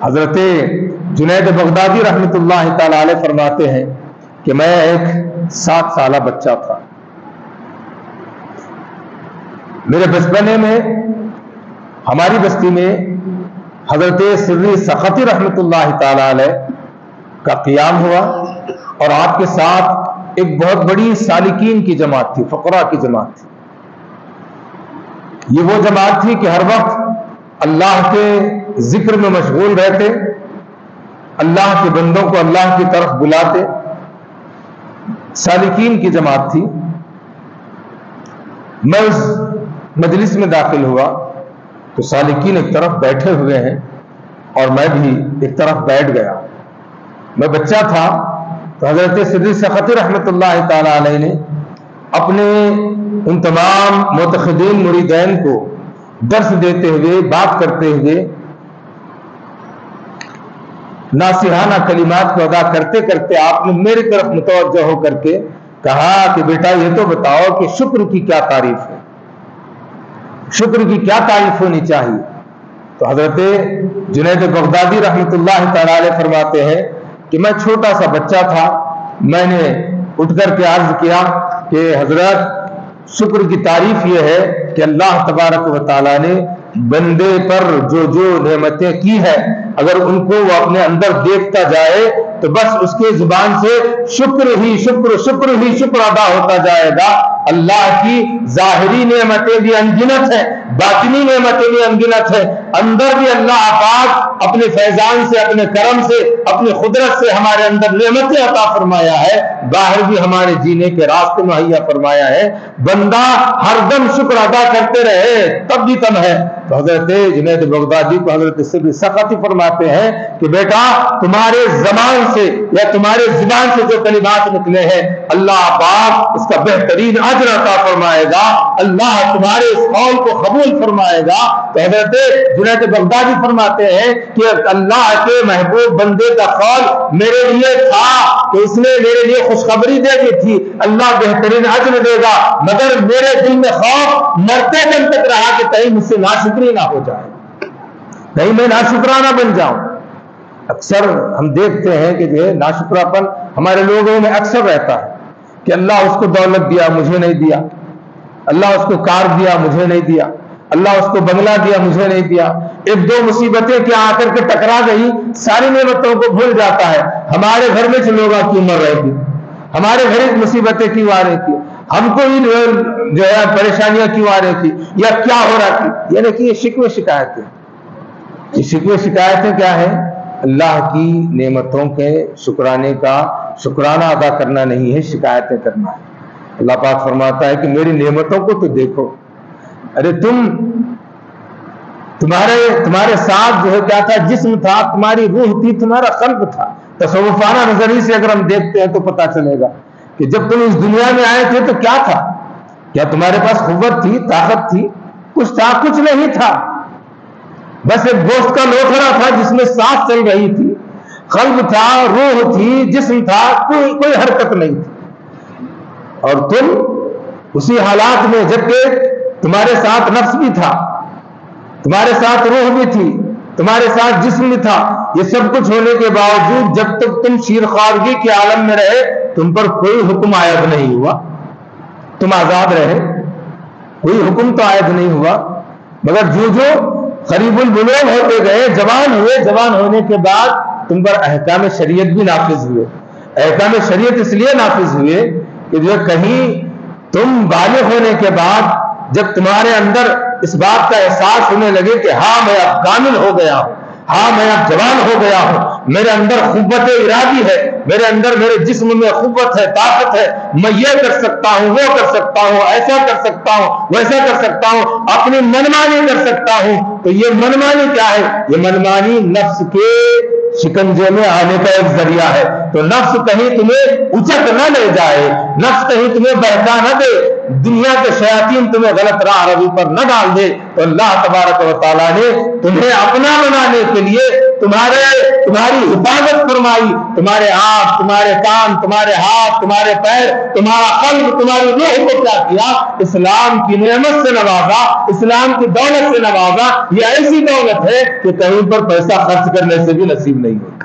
حضرت جنید بغدادی رحمۃ اللہ تعالی علیہ فرماتے ہیں کہ میں ایک 7 سالہ بچہ تھا. میرے بچپنے میں ہماری بستی میں حضرت سری سختی رحمۃ اللہ تعالی علیہ کا قیام ہوا، اور آپ کے ساتھ ایک بہت بڑی سالکین کی جماعت تھی، فقراء کی جماعت تھی. یہ وہ جماعت تھی کہ ہر وقت اللہ کے ذکر میں مشغول رہتے، اللہ کے بندوں کو اللہ کی طرف بلاتے. سالکین کی جماعت تھی. میں اس مجلس میں داخل ہوا تو سالکین ایک طرف بیٹھے ہوئے ہیں اور میں بھی ایک طرف بیٹھ گیا. میں بچہ تھا تو حضرت سری سختی رحمۃ اللہ تعالی علیہ نے اپنے ان تمام معتقدین مریدین کو درس دیتے ہوئے، بات کرتے ہوئے، ناصحانہ کلمات کو ادا کرتے کرتے آپ نے میری طرف متوجہ ہو کر کے کہا کہ بیٹا یہ تو بتاؤ کہ شکر کی کیا تعریف ہے، شکر کی کیا تعریف ہونی چاہیے. تو حضرت جنید بغدادی رحمۃ اللہ تعالی علیہ فرماتے ہیں کہ میں چھوٹا سا بچہ تھا. میں نے اٹھ کر کے عرض کیا کہ حضرت شکر کی تعریف یہ ہے کہ اللہ تبارک و تعالیٰ نے بندے پر جو جو نعمتیں کی ہے اگر ان کو وہ اپنے اندر دیکھتا جائے تو بس اس کے زبان سے شکر ہی شکر شکر ہی شکر ادا ہوتا جائے گا. اللہ کی ظاہری نعمتیں بھی انگنت ہیں، باطنی نعمتیں بھی انگنت ہیں. اندر بھی اللہ پاک اپنے فیضان سے، اپنے کرم سے، اپنی قدرت سے ہمارے اندر نعمتیں عطا فرمایا ہے، باہر بھی ہمارے جینے کے راستے مہیا فرمایا ہے. بندہ ہر دم شکر ادا کرتے رہے تب بھی کم ہے. تو حضرت جنید بغدادی کو حضرت سری سختی فرماتے ہیں کہ بیٹا تمہارے زبان سے یا تمہارے زبان سے جو کلمات نکلے ہیں اللہ پاک اس کا بہترین اجر عطا فرمائے گا، اللہ تمہارے اس قول کو قبول فرمائے گا. تو حضرت جنید بغدادی فرماتے ہیں کہ اللہ کے محبوب بندے کا قول میرے لیے تھا کہ اس نے میرے لیے خوشخبری دے دی تھی اللہ بہترین اجر دے گا، مگر میرے دل میں خوف مرتے دم تک رہا کہ کہیں مجھ سے ناشکری نہ ہو جائے، کہیں میں ناشکرانہ بن جاؤں. اکثر ہم دیکھتے ہیں کہ جو ہے ناشکراپن ہمارے لوگوں میں اکثر رہتا ہے کہ اللہ اس کو دولت دیا مجھے نہیں دیا، اللہ اس کو کار دیا مجھے نہیں دیا، اللہ اس کو بنگلہ دیا مجھے نہیں دیا. ایک دو مصیبتیں کیا آ کر کے ٹکرا گئی ساری نعمتوں کو بھول جاتا ہے. ہمارے گھر میں لوگ کیوں مر رہے تھے، ہمارے گھر مصیبتیں کیوں آ رہی تھی، ہم کو ہی جو ہے پریشانیاں کیوں آ رہی تھی یا کیا ہو رہا تھی. یعنی کہ یہ شکوے شکایتیں، یہ شکوے شکایتیں کیا ہے؟ اللہ کی نعمتوں کے شکرانے کا شکرانہ ادا کرنا نہیں ہے، شکایتیں کرنا ہے. اللہ پاک فرماتا ہے کہ میری نعمتوں کو تو دیکھو. ارے تمہارے ساتھ جو ہے کیا تھا؟ جسم تھا، تمہاری روح تھی، تمہارا قلب تھا. تصوفانہ نظریے سے اگر ہم دیکھتے ہیں تو پتہ چلے گا کہ جب تم اس دنیا میں آئے تھے تو کیا تھا؟ کیا تمہارے پاس قوت تھی، طاقت تھی؟ کچھ تھا؟ کچھ نہیں تھا. بس ایک گوشت کا لوتھڑا تھا جس میں سانس چل رہی تھی. قلب تھا، روح تھی، جسم تھا، کوئی حرکت نہیں تھی. اور تم اسی حالات میں، جبکہ تمہارے ساتھ نفس بھی تھا، تمہارے ساتھ روح بھی تھی، تمہارے ساتھ جسم بھی تھا، یہ سب کچھ ہونے کے باوجود جب تک تم شیرخوارگی کے عالم میں رہے تم پر کوئی حکم عائد نہیں ہوا. تم آزاد رہے، کوئی حکم تو عائد نہیں ہوا. مگر جو قریب البلوغ ہوتے گئے، جوان ہوئے، جوان ہونے کے بعد تم پر احکام شریعت بھی نافذ ہوئے. احکام شریعت اس لیے نافذ ہوئے کہ جو کہیں تم بالغ ہونے کے بعد جب تمہارے اندر اس بات کا احساس ہونے لگے کہ ہاں میں اب کامل ہو گیا ہوں، ہاں میں اب جوان ہو گیا ہوں، میرے اندر قوت ارادی ہے، میرے اندر میرے جسم میں قوت ہے، طاقت ہے، میں یہ کر سکتا ہوں، وہ کر سکتا ہوں، ایسا کر سکتا ہوں، ویسا کر سکتا ہوں، اپنی منمانی کر سکتا ہوں. تو یہ منمانی کیا ہے؟ یہ منمانی نفس کے شکنجے میں آنے کا ایک ذریعہ ہے. تو نفس کہیں تمہیں اچک نہ لے جائے، نفس کہیں تمہیں بہکا نہ دے، دنیا کے شیاطین تمہیں غلط راہ روی پر نہ ڈال دے. تو اللہ تبارک و تعالیٰ نے تمہیں اپنا بنانے کے لیے، تمہارے تمہاری حفاظت فرمائی، تمہارے آنکھ، تمہارے کان، تمہارے ہاتھ، تمہارے پیر، تمہارا قلب، تمہاری روح کو کیا کیا؟ اسلام کی نعمت سے نوازا، اسلام کی دولت سے نوازا۔ یہ ایسی دولت ہے کہ کہیں پر پیسہ خرچ کرنے سے بھی نصیب نہیں ہوتی۔